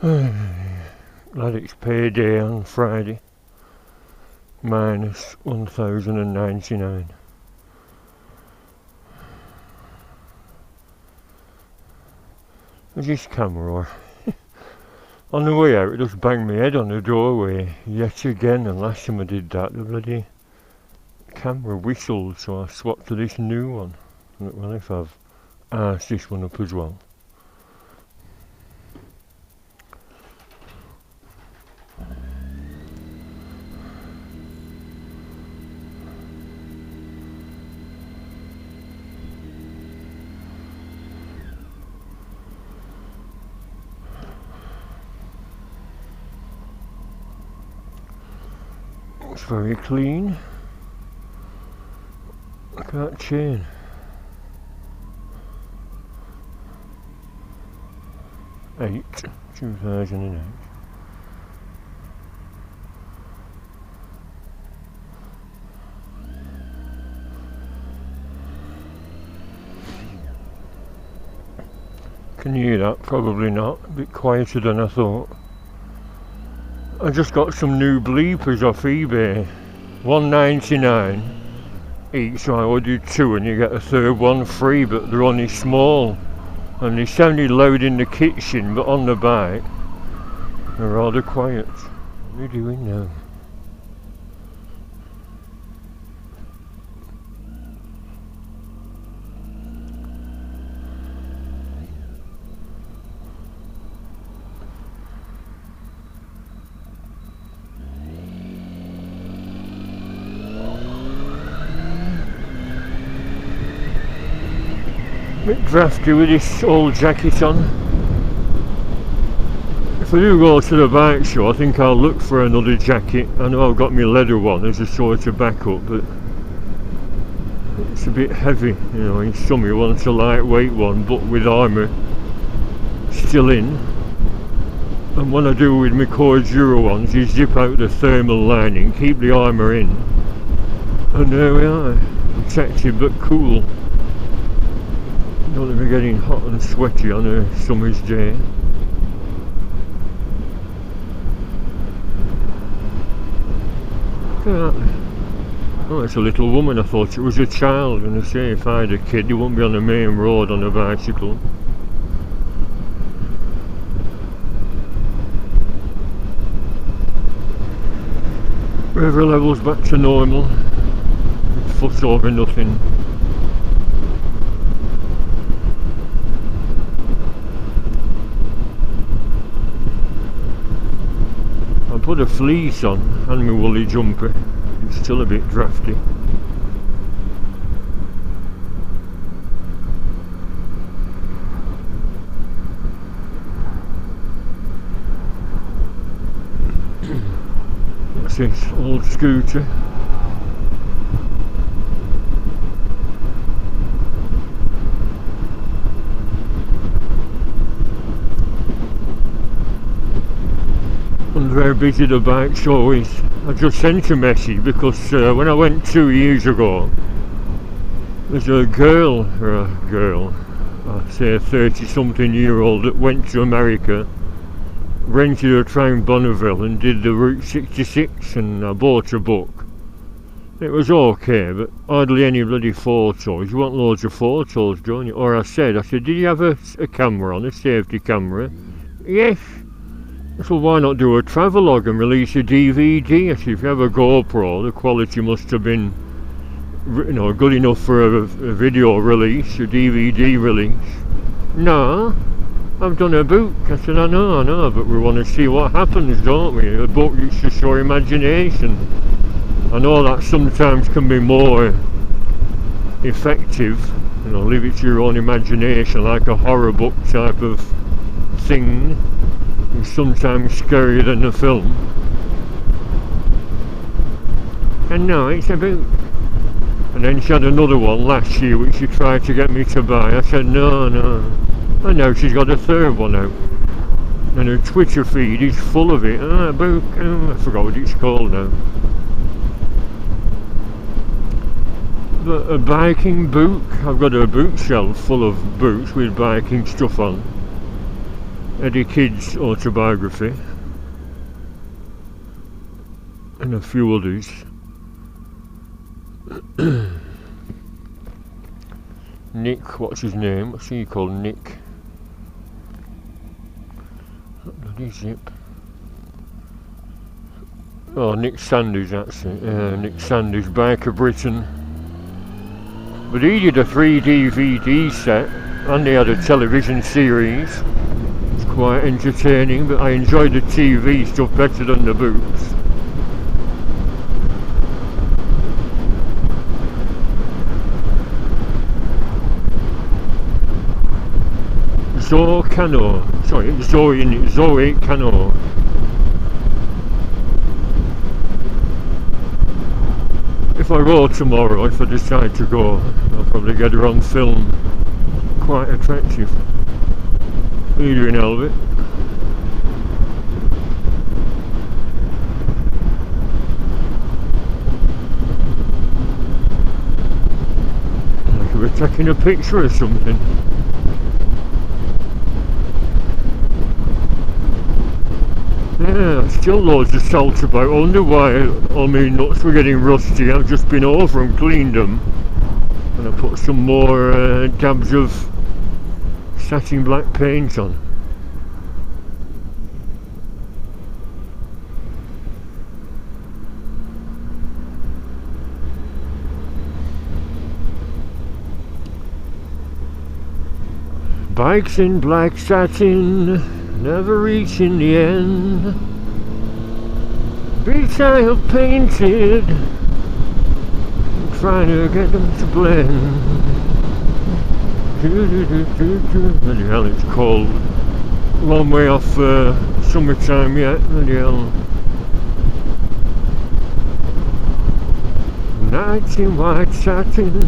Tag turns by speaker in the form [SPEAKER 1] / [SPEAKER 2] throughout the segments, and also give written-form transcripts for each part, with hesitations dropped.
[SPEAKER 1] Glad it's payday on Friday. Minus 1,099. There's this camera. On the way out, it just banged my head on the doorway yet again, and last time I did that, the bloody camera whistled, so I swapped to this new one. Well, if I've arsed this one up as well. It's very clean. Look at that chain. Eight, 2008. Can you hear that? Probably not. A bit quieter than I thought. I just got some new bleepers off eBay. $1.99 each, so I ordered two and you get a third one free, but they're only small. And they sounded loud in the kitchen, but on the bike they're rather quiet. What are you doing now? Bit drafty with this old jacket on. If I do go to the bike show, I think I'll look for another jacket. I know I've got my leather one as a sort of backup, but it's a bit heavy, you know. In summer you want a lightweight one, but with armour still in. And what I do with my core Dura ones is zip out the thermal lining, keep the armour in, and there we are, protected but cool. Don't let me getting hot and sweaty on a summer's day. Look at that. Oh, it's a little woman. I thought it was a child. And I say, if I had a kid, he wouldn't be on the main road on a bicycle. River level's back to normal. Foot over nothing. Put a fleece on and my woolly jumper. It's still a bit drafty. What's this? Old scooter. Very busy the bike show is. I just sent a message because when I went 2 years ago, there's a girl, I'd say a 30-something-year-old that went to America, rented a train Bonneville and did the Route 66, and I bought a book. It was okay, but hardly any bloody photos. You want loads of photos, don't you? Or I said, did you have a camera on, a safety camera? Yes. So why not do a travelogue and release a DVD? I said, if you have a GoPro, the quality must have been, you know, good enough for a video release, a DVD release. No, I've done a book. I said, I know, but we want to see what happens, don't we? A book is to show imagination. I know that sometimes can be more effective, you know, leave it to your own imagination, like a horror book type of thing. It's sometimes scarier than the film. And no, it's a book. And then she had another one last year which she tried to get me to buy. I said no. And now she's got a third one out. And her Twitter feed is full of it. A book, I forgot what it's called now. But a biking book. I've got a bookshelf full of books with biking stuff on. Eddie Kidd's autobiography, and a few others. Nick, what's his name? What's he called? Nick. What bloody zip? Oh, Nick Sanders, that's it. Nick Sanders, Biker Britain. But he did a 3 DVD set, and they had a television series. It's quite entertaining, but I enjoyed the TV stuff better than the books. Zoe Cano. If I roll tomorrow, if I decide to go, I'll probably get her on film. Quite attractive. Adrian Elbit. Like we're taking a picture or something. Yeah, still loads of salt about. I wonder why all my nuts were getting rusty. I've just been over and cleaned them, and I put some more dabs of satin black paint on. Bikes in black satin, never reaching the end. Beats I have painted, I'm trying to get them to blend. Bloody hell, it's cold. Long way off summertime yet, bloody hell. Nights in white satin,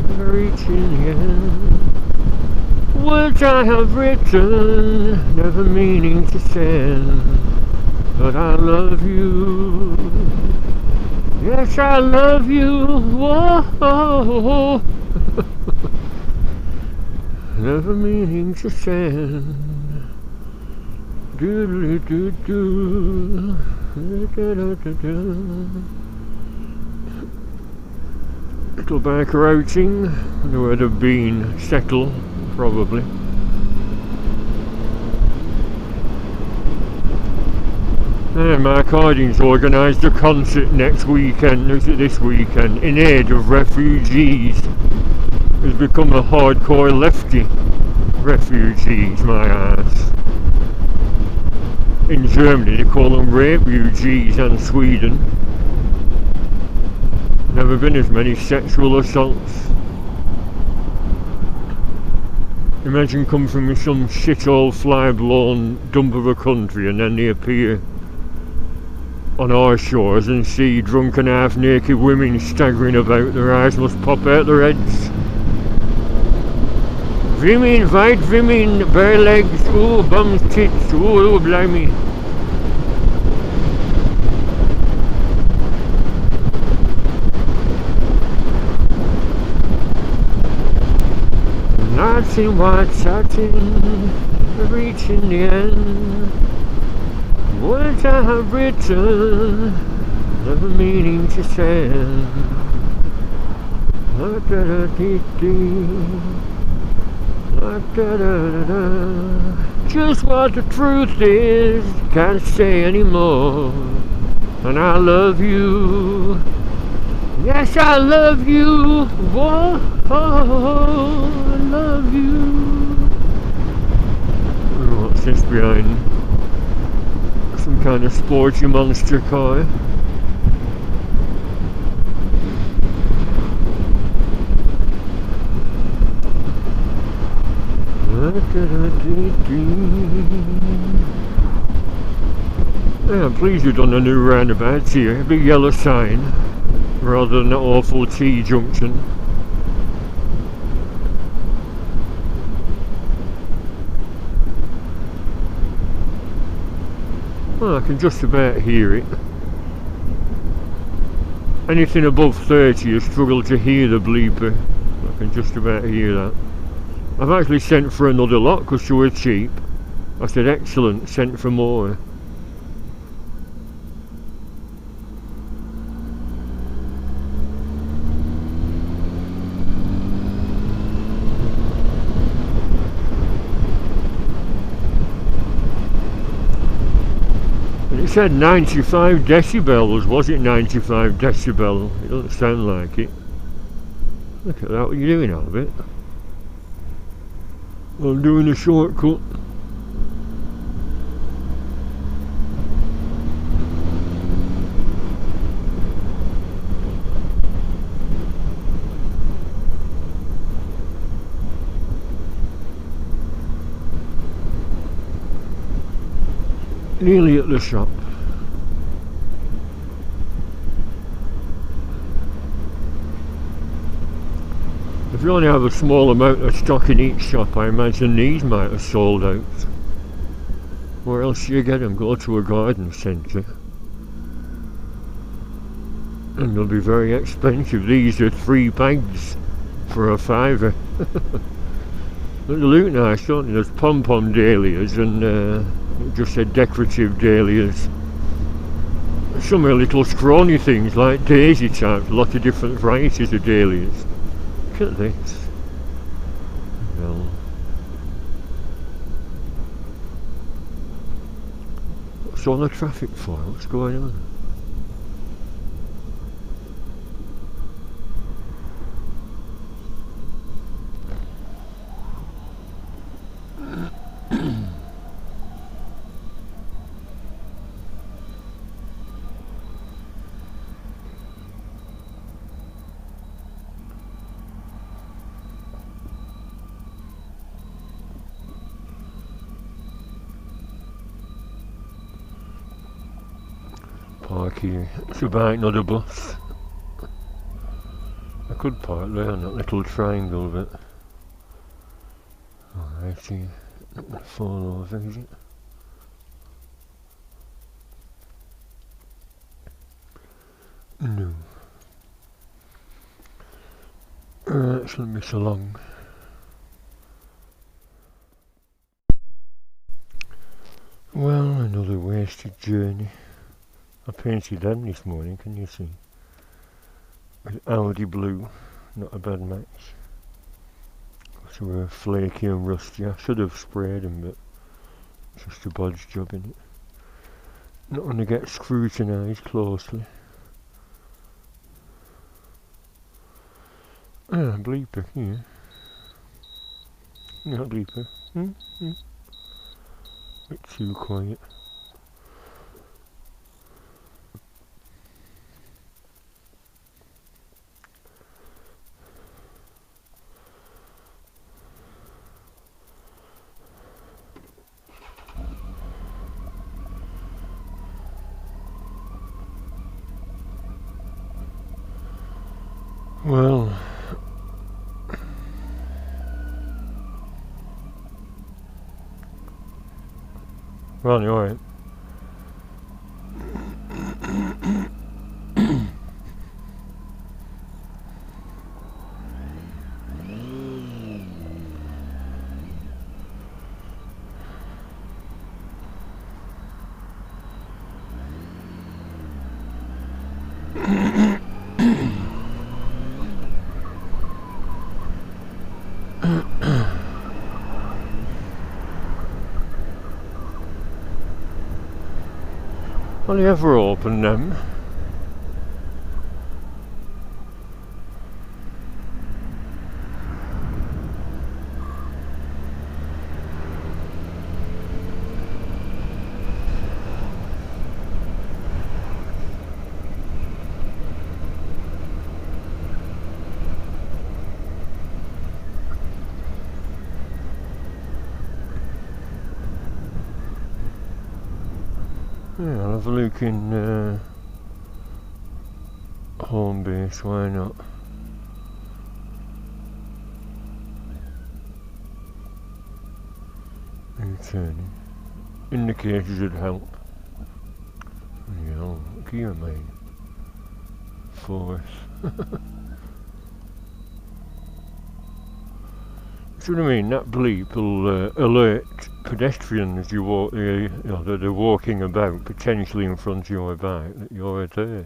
[SPEAKER 1] never reaching the end. Words I have written, never meaning to send, but I love you. Yes, I love you. Whoa. Never meaning to send. Doodly doo doo. Little biker outing. There would have been settle. Probably. Mark Harding's organised a concert next weekend, is it this weekend, in aid of refugees. He's become a hardcore lefty. Refugees, my ass. In Germany they call them refugees, and Sweden. Never been as many sexual assaults. Imagine coming from some shithole fly-blown dump of a country, and then they appear on our shores and see drunken half-naked women staggering about. Their eyes must pop out their heads. Women, white women, bare legs, oh bums, tits, oh blimey. Nights in white satin, reaching the end. Words I have written, never meaning to send. Just what the truth is, can't say anymore. And I love you. Yes, I love you. Whoa, I love you. What's this behind? Some kind of sporty monster car. Yeah, I'm pleased we've done a new roundabout here. A big yellow sign rather than an awful T-junction. Well, I can just about hear it. Anything above 30 you struggle to hear the bleeper. I can just about hear that. I've actually sent for another lot because they were cheap. I said, excellent, sent for more. And it said 95 decibels, was it 95 decibel? It doesn't sound like it. Look at that, what are you doing, Albert? I'm doing a shortcut. Nearly at the shop. If you only have a small amount of stock in each shop, I imagine these might have sold out. Where else do you get them? Go to a garden centre. And they'll be very expensive. These are 3 bags for a £5. But they look nice, don't they? There's pom-pom dahlias and it just said decorative dahlias. Some are little scrawny things like daisy types, a lot of different varieties of dahlias. Look at this. Well, what's all the traffic for? What's going on? Park here. It's about another bus. I could park there on that little triangle, but I see. Not gonna fall over, is it? No. It shouldn't be so long. Well, another wasted journey. I painted them this morning, can you see? With Aldi blue, not a bad match. So we're flaky and rusty. I should have sprayed them, but it's just a bodge job in it. Not going to get scrutinised closely. Ah, bleeper, yeah. Not bleeper. Bit too quiet. Well, you're alright. Will you ever open them? Yeah, I'll have a look in home base, why not? Returning. Indicators would help. You know, gear main. Force. Do you know what I mean? That bleep will alert pedestrians you walk, you know, that are walking about, potentially in front of your bike, that you're there.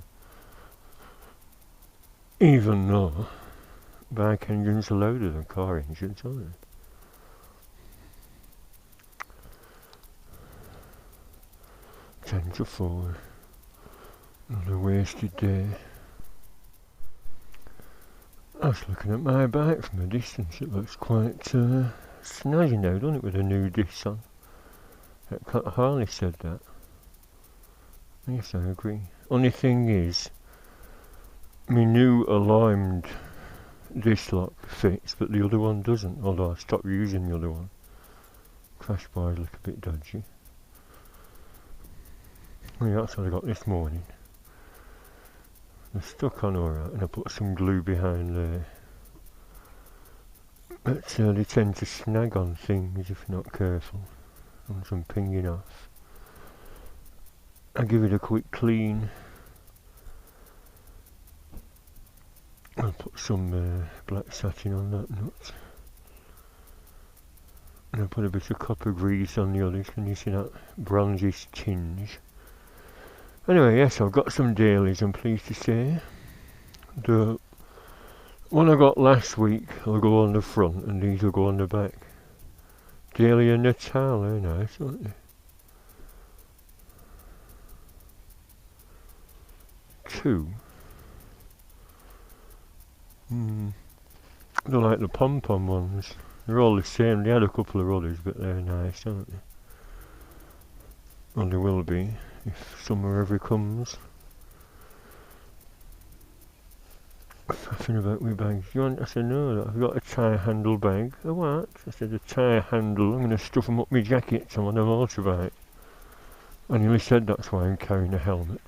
[SPEAKER 1] Even though bike engines are louder than car engines, aren't they? Ten to 4. Another wasted day. I was looking at my bike from a distance. It looks quite snazzy now, doesn't it, with a new disc on? Harley said that. Yes, I agree. Only thing is, my new aligned disc lock fits, but the other one doesn't, although I stopped using the other one. Crash bars look a bit dodgy. Well, yeah, that's what I got this morning. They're stuck on alright, and I put some glue behind there. But they tend to snag on things if you're not careful. And some pinging off. I give it a quick clean. I'll put some black satin on that nut. And I'll put a bit of copper grease on the others. Can you see that bronzish tinge? Anyway, yes, I've got some Dahlias, I'm pleased to say. The one I got last week will go on the front and these will go on the back. Dahlia Natal, they're nice, aren't they? 2. They're like the pom-pom ones. They're all the same. They had a couple of others, but they're nice, aren't they? Well, they will be if summer ever comes. Faffing about with bags. You want? I said no. I've got a tie handle bag. A what? I said a tie handle. I'm going to stuff them up my jackets. I'm on a motorbike. And he said that's why I'm carrying a helmet.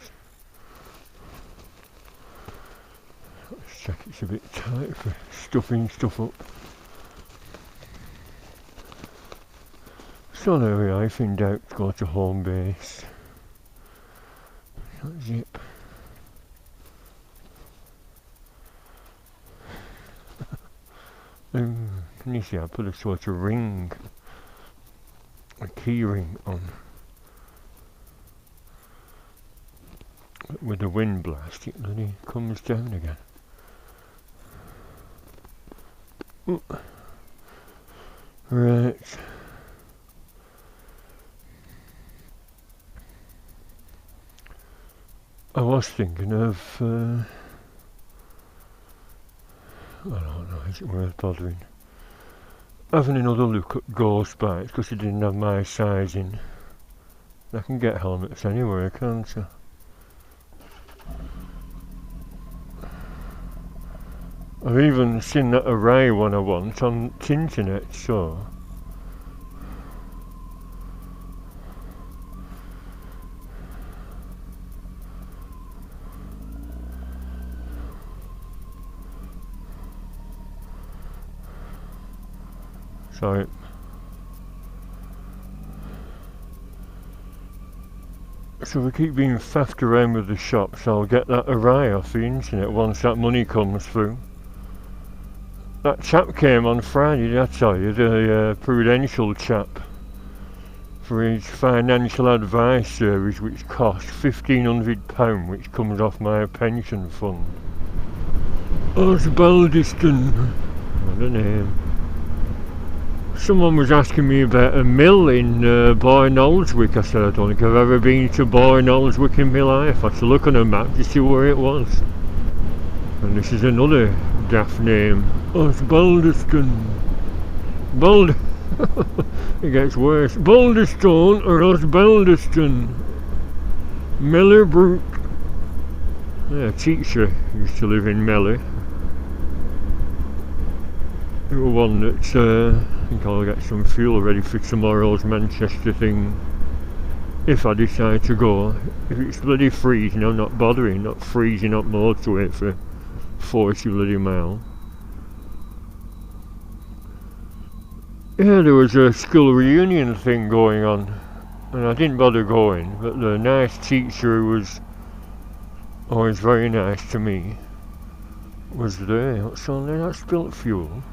[SPEAKER 1] This jacket's a bit tight for stuffing stuff up. So there we are. If in doubt, go to home base. Not zip. Can you see I put a sort of ring, a key ring on. But with the wind blast it bloody comes down again. Ooh. Right. I was thinking of, I don't know, is it worth bothering? Having another look at ghost bikes, because it didn't have my size in. I can get helmets anywhere, can't I? I've even seen that Arai one I want on the internet, so... Sorry. So we keep being faffed around with the shops. I'll get that Arai off the internet once that money comes through. That chap came on Friday, did I tell you, the Prudential chap, for his financial advice service, which cost £1,500, which comes off my pension fund. Osbaldiston, what a name. Someone was asking me about a mill in Boyne-Oldswick. I said I don't think I've ever been to Boyne-Oldswick in my life. I had to look on a map to see where it was. And this is another daft name. Osbaldiston. It gets worse. Balderstone or Osbaldiston. Mellor. Yeah, a teacher used to live in Mellor. One that I think I'll get some fuel ready for tomorrow's Manchester thing if I decide to go. If it's bloody freezing, I'm not bothering, not freezing up motorway for 40 bloody miles. Yeah, there was a school reunion thing going on and I didn't bother going, but the nice teacher who was always very nice to me was there. What's on there? That's spilt fuel.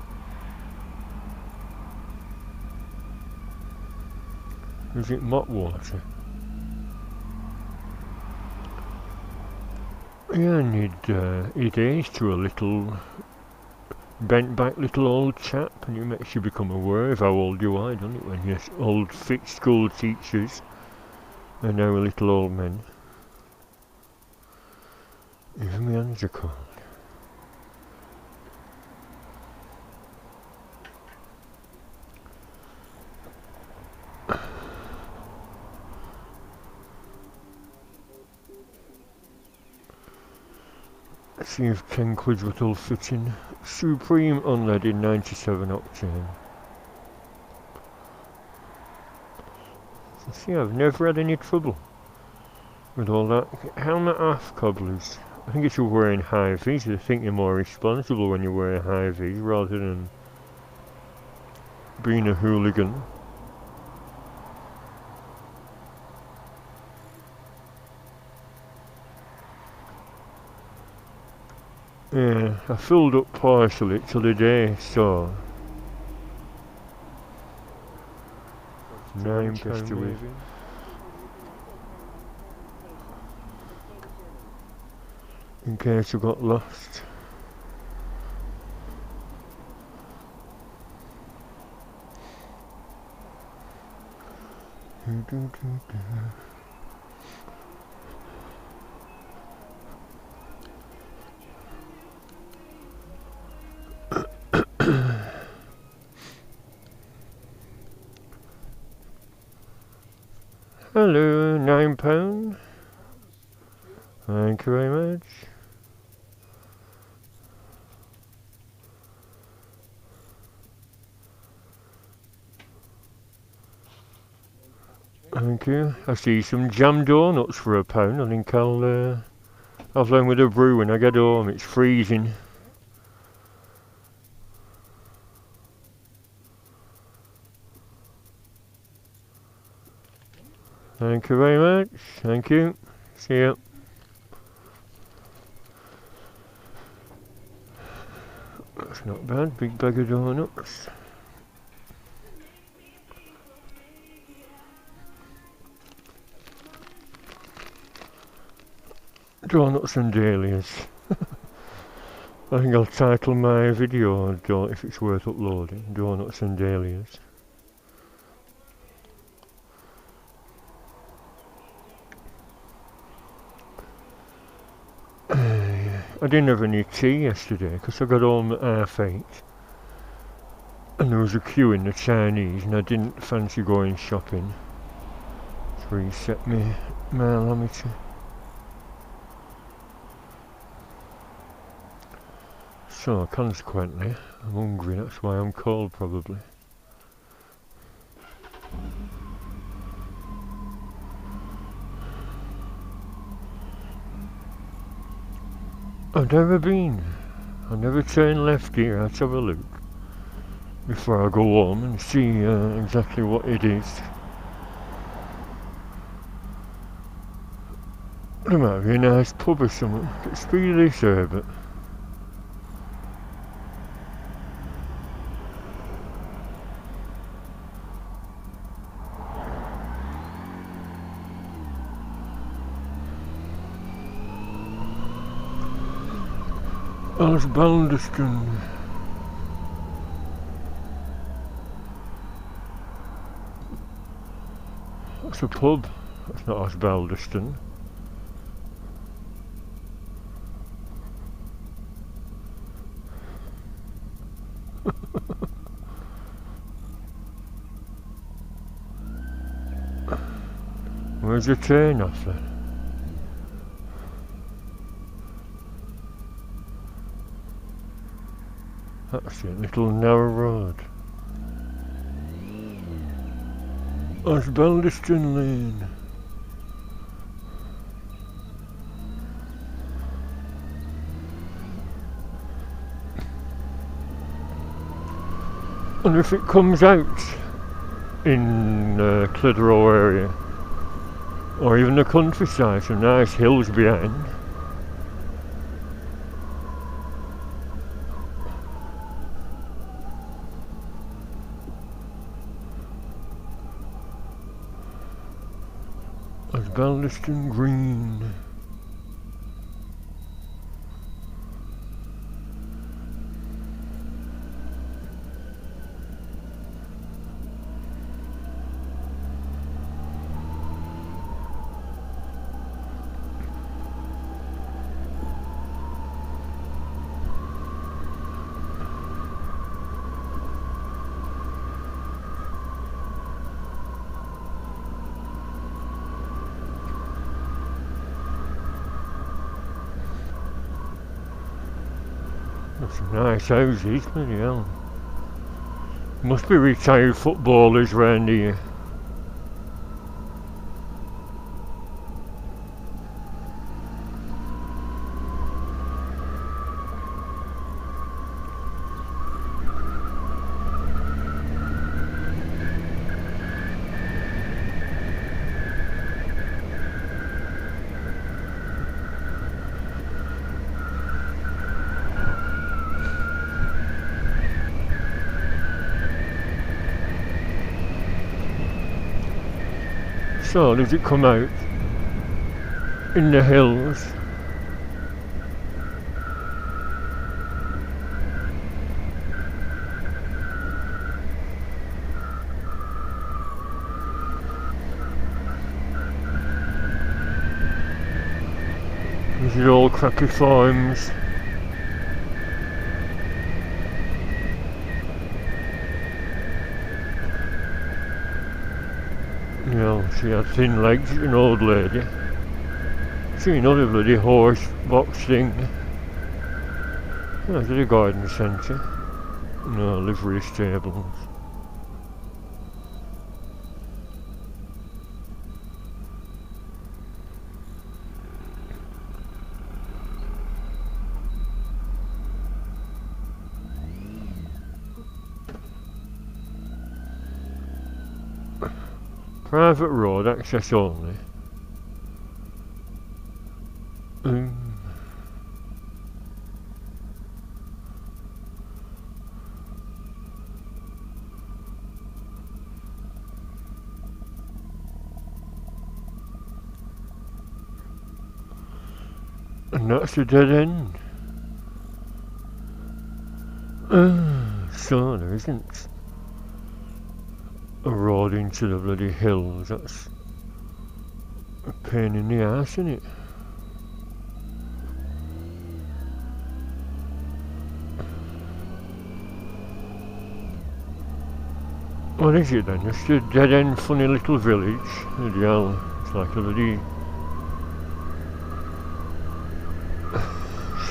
[SPEAKER 1] Is it mop water? Yeah, and he'd age to a little bent back little old chap, and it makes you become aware of how old you are, doesn't it, when you're old fit school teachers and now little old men. Even my hands are cold. Let's see if 10 quid's worth will fit in. Supreme unleaded 97 octane. So see, I've never had any trouble with all that. Helmet half cobblers. I think it's you're wearing high vis. I think you're more responsible when you wear high vis rather than being a hooligan. Yeah, I filled up partially till the day, so £9 maybe. In case I got lost. Hello, £9. Thank you very much. Thank you. I see some jam donuts for £1. I think I'll have them with a brew when I get home. It's freezing. Thank you very much. Thank you. See ya. That's not bad. Big bag of donuts. Donuts and Dahlias. I think I'll title my video, if it's worth uploading, Donuts and Dahlias. I didn't have any tea yesterday because I got home at 8:30 and there was a queue in the Chinese and I didn't fancy going shopping. So reset my allometer. So consequently, I'm hungry, that's why I'm cold probably. I've never been. I've never turned left here. Let's have a look before I go home and see exactly what it is. There might be a nice pub or something. Let's speed this Herbert. Osbaldeston. That's a pub. That's not Osbaldeston. Where's the turn off then? That's it, little narrow road. Osbaldeston Lane. And if it comes out in Clitheroe area, or even the countryside, some nice hills behind, Ballaston Green. Some nice houses, bloody hell. Must be retired footballers round here. So does it come out in the hills? These are all cracky farms. You know, she had thin legs, an old lady. See another bloody horse box thing. Oh, is it a garden centre? No, livery stables. Private road, access only. And that's a dead end. So there isn't a road into the bloody hills. That's a pain in the ass, isn't it? What is it then? Just a dead end funny little village. Bloody hell, it's like a bloody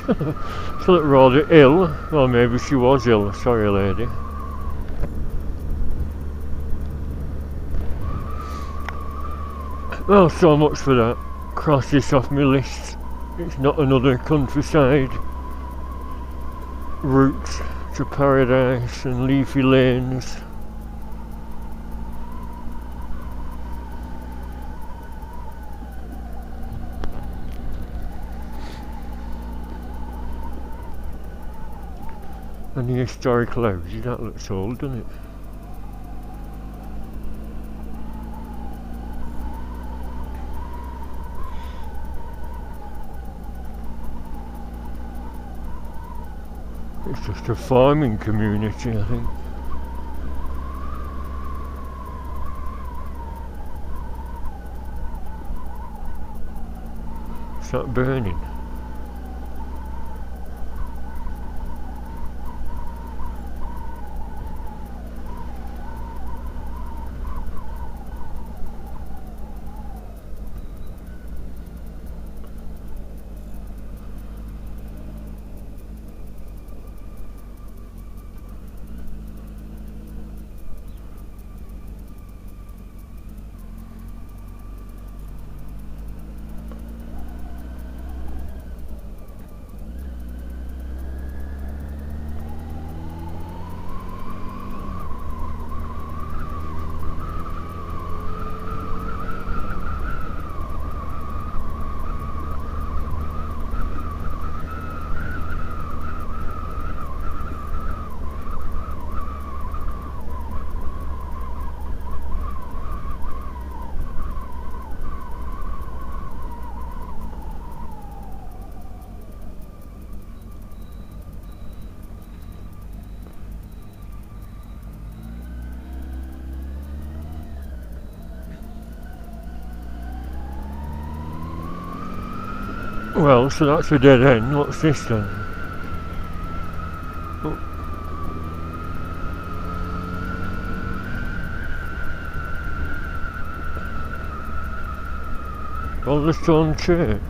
[SPEAKER 1] she looked rather ill. Well, maybe she was ill, sorry lady. Well, so much for that. Cross this off my list. It's not another countryside route to paradise and leafy lanes. And the historical houses, that looks old, doesn't it? It's just a farming community, I think. Is that burning? Well, so that's a dead end. What's this then? Oh. Stone Church.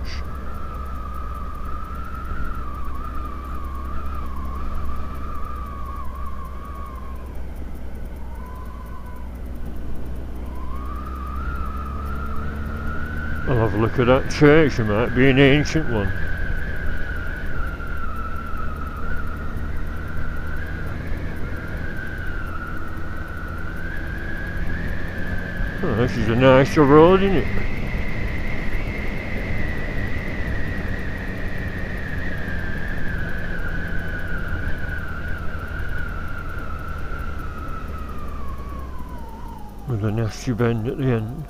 [SPEAKER 1] I'll have a look at that church. It might be an ancient one. Oh, this is a nicer road, isn't it? With a nasty bend at the end.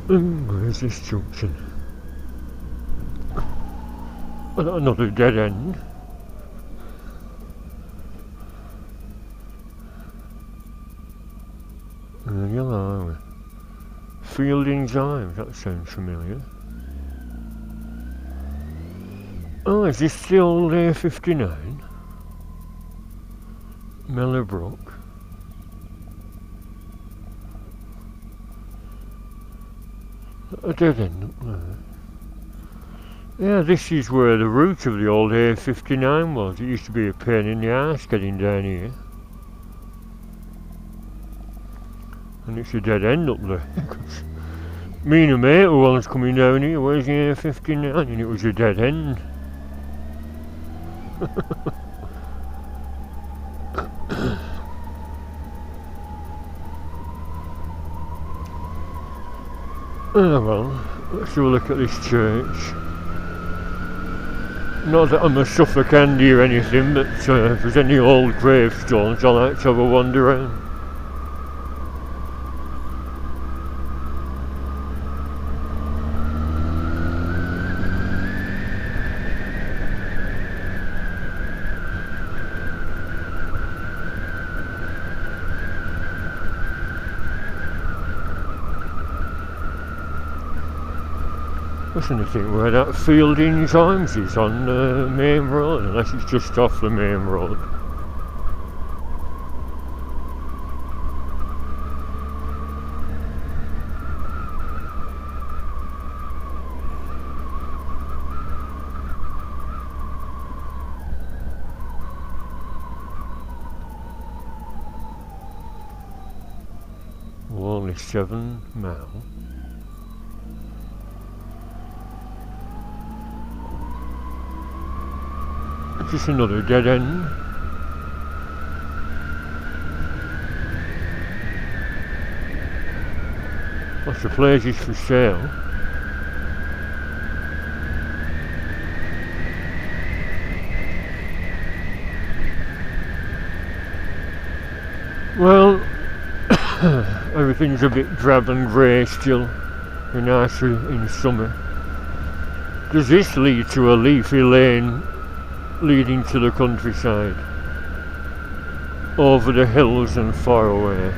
[SPEAKER 1] Where's this junction? Another dead end. Yellow highway. Fielding Drive, that sounds familiar. Oh, is this the old A59? Mellowbrook. A dead end up there. Yeah, this is where the route of the old A59 was. It used to be a pain in the arse getting down here. And it's a dead end up there. Me and a mate were once coming down here, where's the A59? And it was a dead end. Oh well, let's have a look at this church. Not that I'm a Suffolk Andy or anything, but if there's any old gravestones, I like to have a wander around. I was trying to think where that Fielding Times is on the main road, unless it's just off the main road. Well, only 7 miles. Just another dead end. Lots of places for sale. Well, everything's a bit drab and grey still. We're nicer in summer. Does this lead to a leafy lane leading to the countryside, over the hills and far away?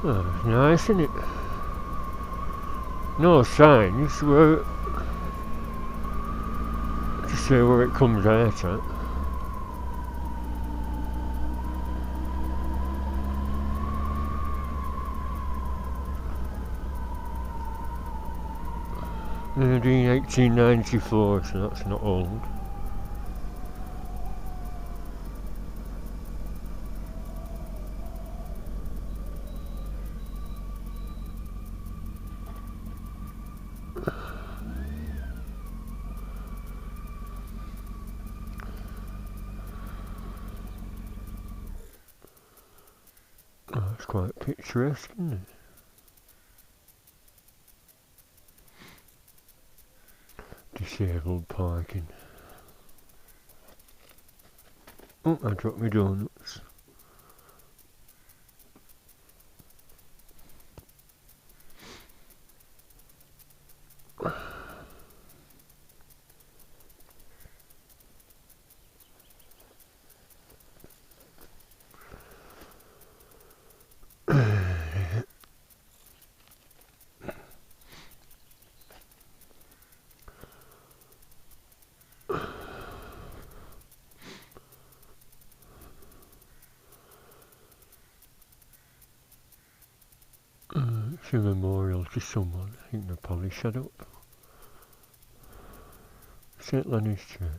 [SPEAKER 1] Oh, nice, isn't it? No signs where to say where it comes out at. Made in 1894, so that's not old. That's quite picturesque, isn't it? Disabled parking. Oh, I dropped my donuts. It's a memorial to someone. I think they're probably shut up. St. Lenny's Church.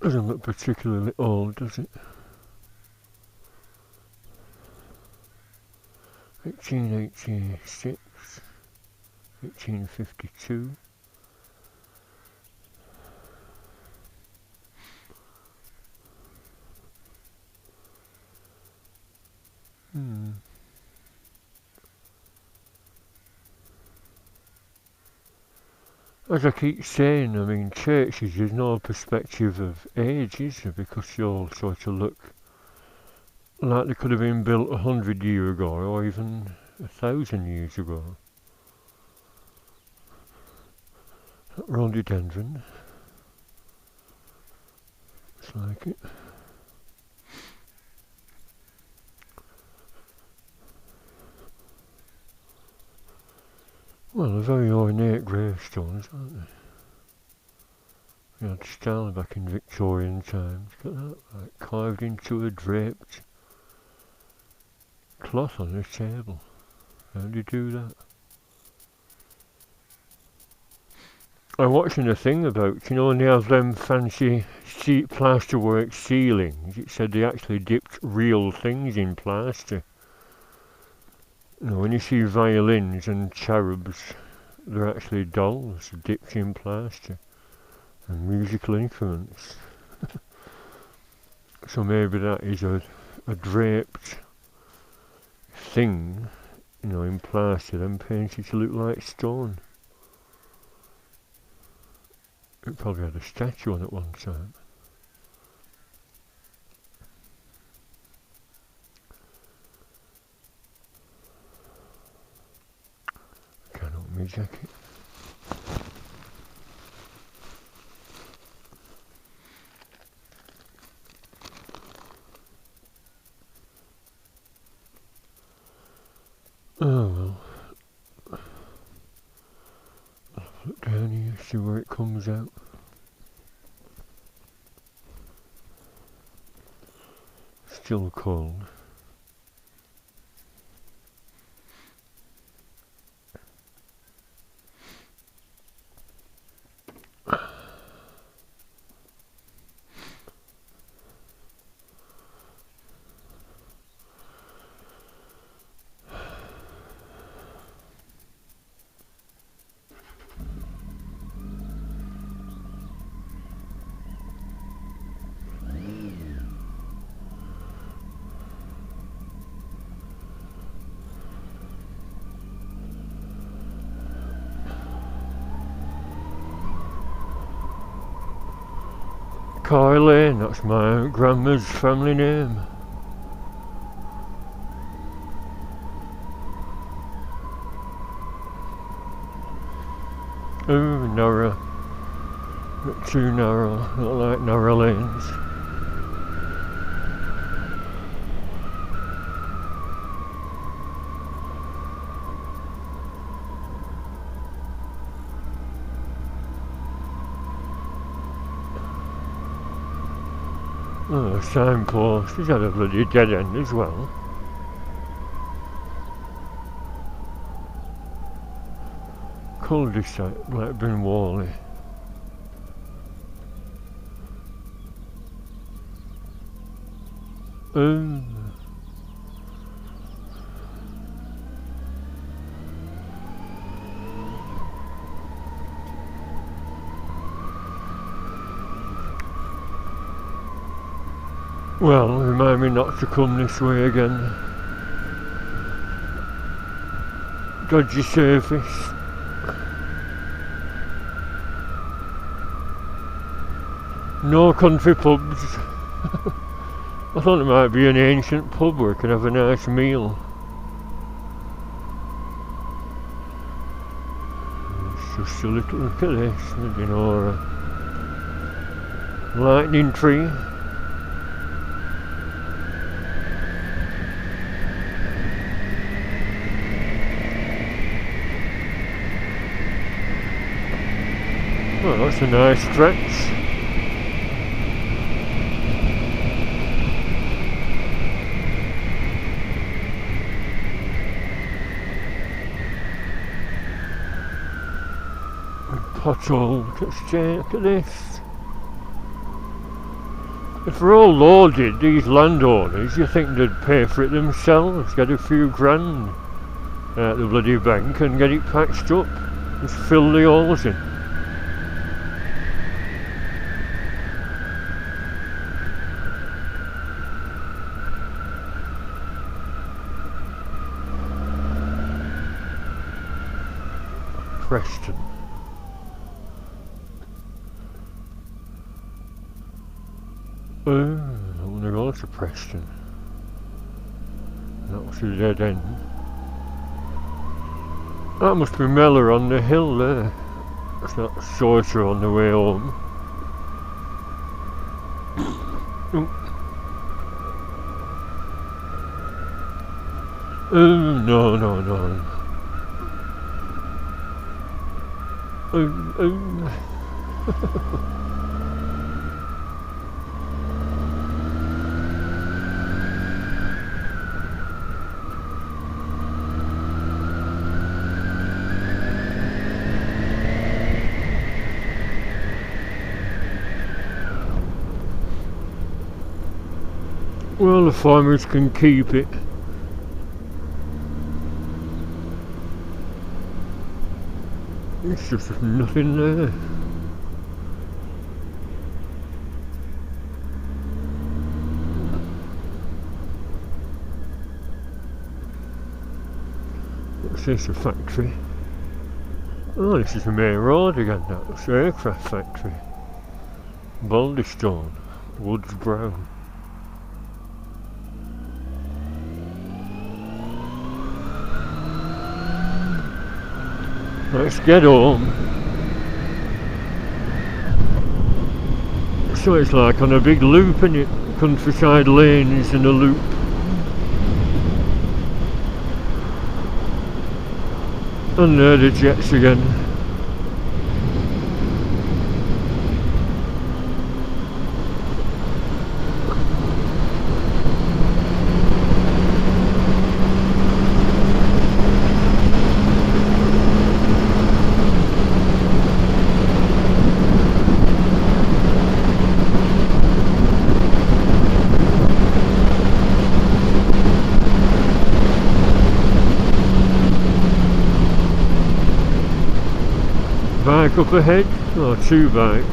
[SPEAKER 1] Doesn't look particularly old, does it? 1886, 1852. As I keep saying, I mean, churches, there's no perspective of age, is there? Because they all sort of look like they could have been built 100 years ago, or even 1,000 years ago. Rhododendron. Looks like it. Well, they're very ornate gravestones, aren't they? They had style back in Victorian times. Look at that, like carved into a draped cloth on a table. How do you do that? I'm watching a thing about, you know, when they have them fancy plasterwork ceilings, it said they actually dipped real things in plaster. You know, when you see violins and cherubs, they're actually dolls dipped in plaster and musical instruments. So maybe that is a draped thing, you know, in plaster, then painted to look like stone. It probably had a statue on it one time. Can't open my jacket. Oh well. I'll look down here, see where it comes out. Still cold. Kylie, that's my grandma's family name. Ooh, narrow. Not too narrow, not like narrow lanes. Oh, a signpost. He's had a bloody dead end as well. Cul-de-sac, Blackburn Wally. Well, remind me not to come this way again. Dodgy surface. No country pubs. I thought it might be an ancient pub where we can have a nice meal. It's just a little look at this, you know, a lightning tree. Oh, that's a nice stretch. Pothole, look at this. If they're all loaded, these landowners, you think they'd pay for it themselves, get a few grand at the bloody bank and get it patched up. Just fill the holes in. Preston. I want to go to Preston. That was a dead end. That must be Mellor on the hill there. It's not shorter on the way home. No. Well, the farmers can keep it. It's just nothing there. What's this, a factory? Oh, this is the main road again, that's the aircraft factory. Baldystone, Woods Brown. Let's get home. So it's like on a big loop, isn't it? Countryside lanes in a loop. And there the jets again. Bike up ahead, or two bikes.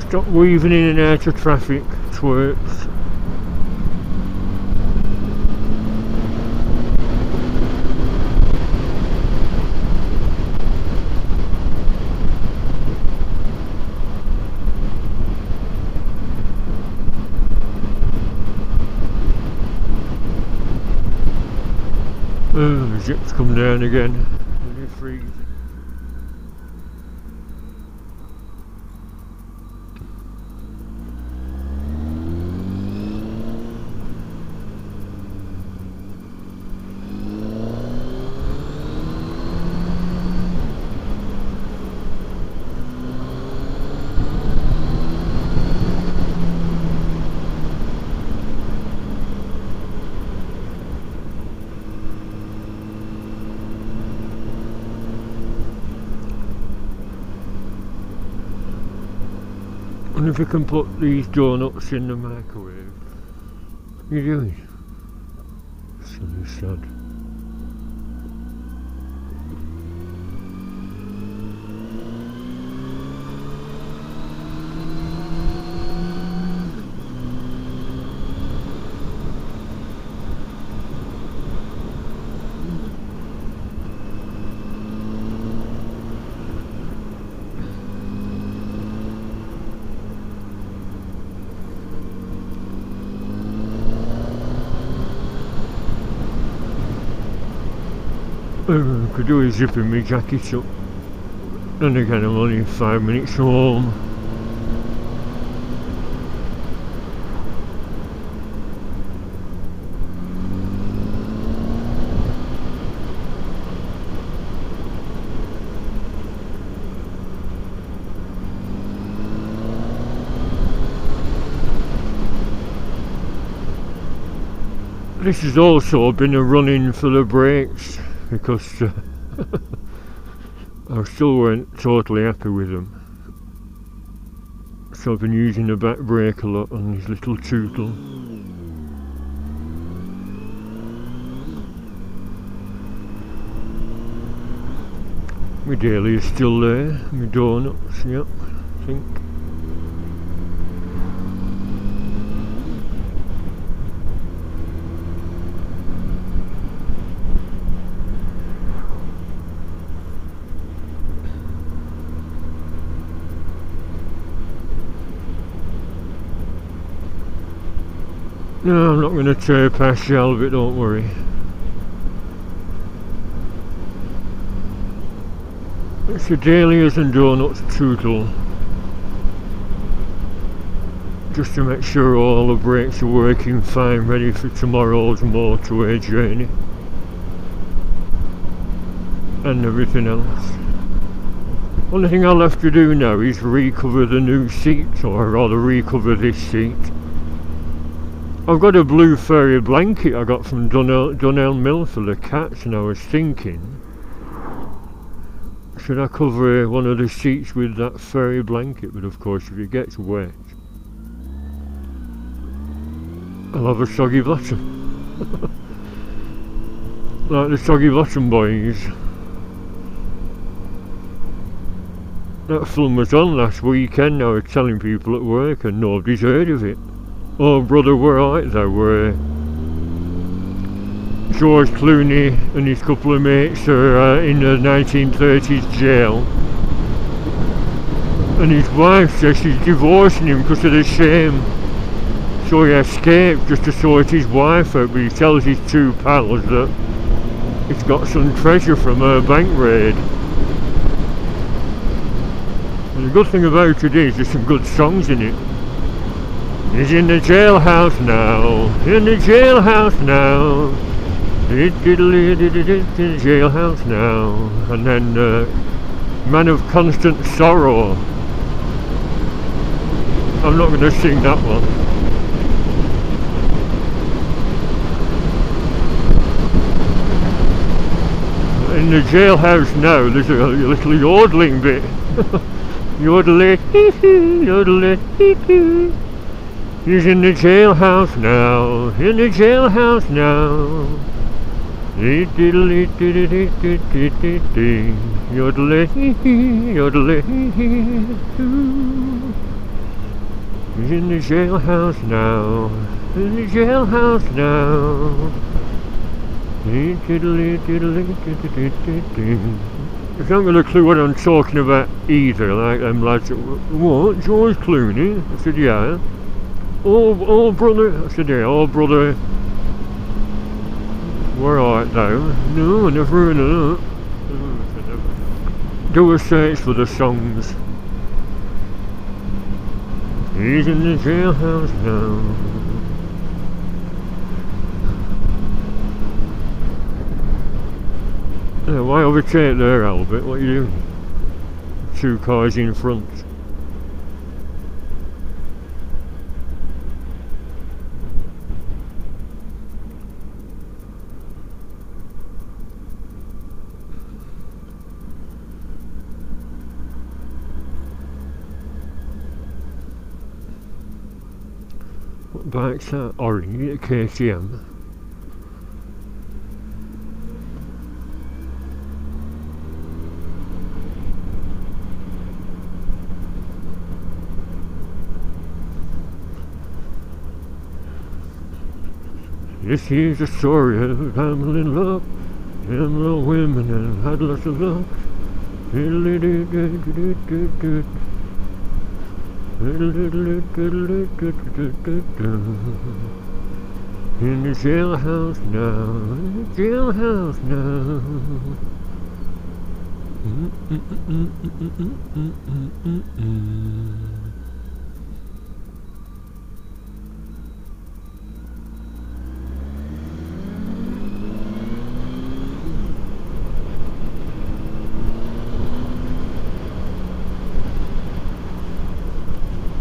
[SPEAKER 1] Stop weaving in and out of traffic, twerps. Oh, the zip's come down again. Really freezing. I wonder if I can put these donuts in the microwave. What are you doing? Silly sod. Could do with zipping my jacket up. And again, I'm only 5 minutes from home. This has also been a run-in for the brakes, because I still weren't totally happy with them. So I've been using the back brake a lot on this little tootle. My Dahlias still there, my donuts, yep, I think. No, I'm not going to tear past the Albert, don't worry. It's a Dahlias and Donuts tootle. Just to make sure all the brakes are working fine, ready for tomorrow's motorway journey. And everything else. Only thing I'll have to do now is recover the new seat, or rather recover this seat. I've got a blue fairy blanket I got from Dunelm Mill for the cats, and I was thinking, should I cover one of the seats with that fairy blanket? But of course, if it gets wet, I'll have a soggy bottom. Like the soggy bottom boys. That film was on last weekend. I was telling people at work and nobody's heard of it. Oh brother, we're alright though. George Clooney and his couple of mates are in the 1930s jail, and his wife says she's divorcing him because of the shame. So he escaped just to sort his wife out, but he tells his two pals that he's got some treasure from her bank raid. And the good thing about it is there's some good songs in it. He's in the jailhouse now, in the jailhouse now, in the jailhouse now. And then Man of Constant Sorrow. I'm not going to sing that one. In the jailhouse now, there's a little yodeling bit. Yodelay, yodelay, he's in the jailhouse now, in the jailhouse now. Yodelay, yodelay. He's in the jailhouse now, in the jailhouse now. I've not got a clue what I'm talking about either, like them lads. What, George Clooney? I said, yeah. Oh brother, I said, yeah, oh brother. Where art thou? No, I never heard of that. Do a search for the songs. He's in the jailhouse now. Yeah, why overtake there, Albert? What are you doing? 2 cars in front. What bike's that? Arai, a KTM. This is the story of a family in love, and little women and had lots of luck. In the jailhouse now, in the jailhouse now.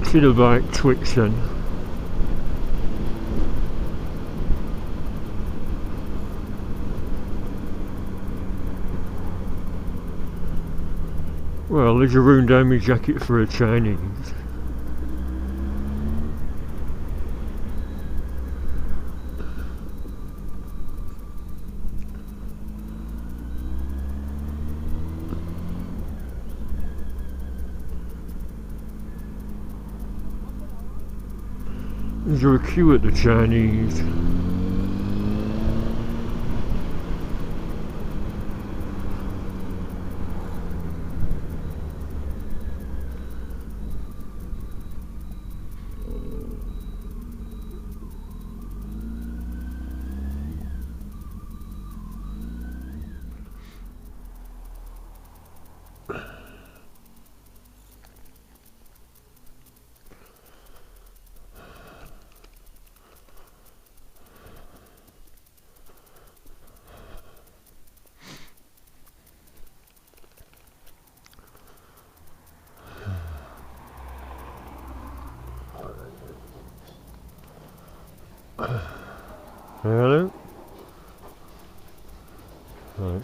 [SPEAKER 1] See the bike twitch then. Well, there's a ruined down my jacket for a Chinese. Is there a queue at the Chinese? Hello? Right.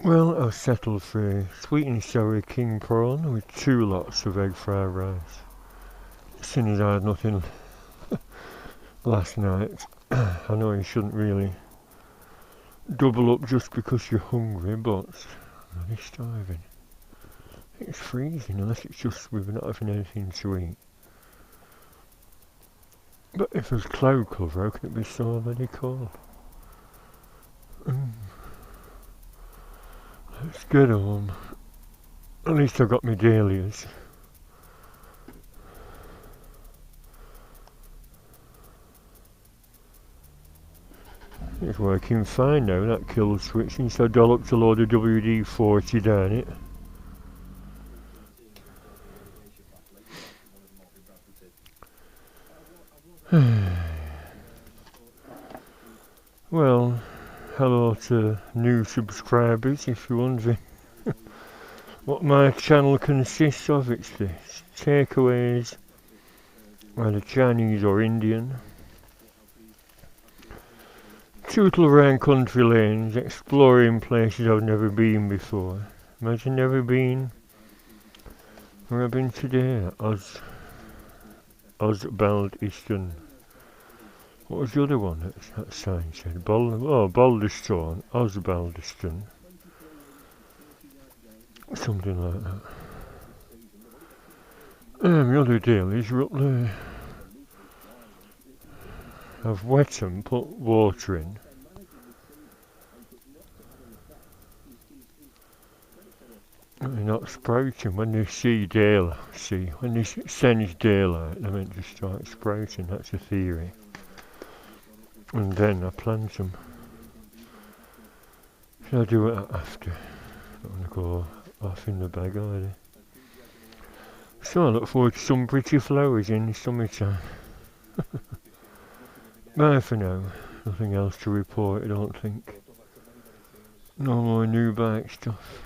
[SPEAKER 1] Well, I've settled for a sweet and sour king prawn with 2 lots of egg fried rice. Seeing as I had nothing last night, I know you shouldn't really double up just because you're hungry, but I'm really starving. It's freezing unless it's just we're not having anything to eat. But if there's cloud cover, how can it be so bloody cold? Let's get home. At least I got my Dahlias. It's working fine now, that kill switch, since I dolloped a load of WD-40 down it. Well, hello to new subscribers. If you're wondering what my channel consists of, it's this: takeaways, either Chinese or Indian, tootle around country lanes, exploring places I've never been before. Imagine never been where I've been today, Osbald Eastern. What was the other one that sign said? Balderstone, Osbaldeston. Something like that. The other Dahlias are up there. I've wet them, put water in. They're not sprouting when they see daylight. When they sense daylight, they're meant to start sprouting. That's a theory. And then I plant them. Shall I do it after? I'm going to go off in the bag already. So I look forward to some pretty flowers in the summertime. Bye for now. Nothing else to report, I don't think. No more new bike stuff.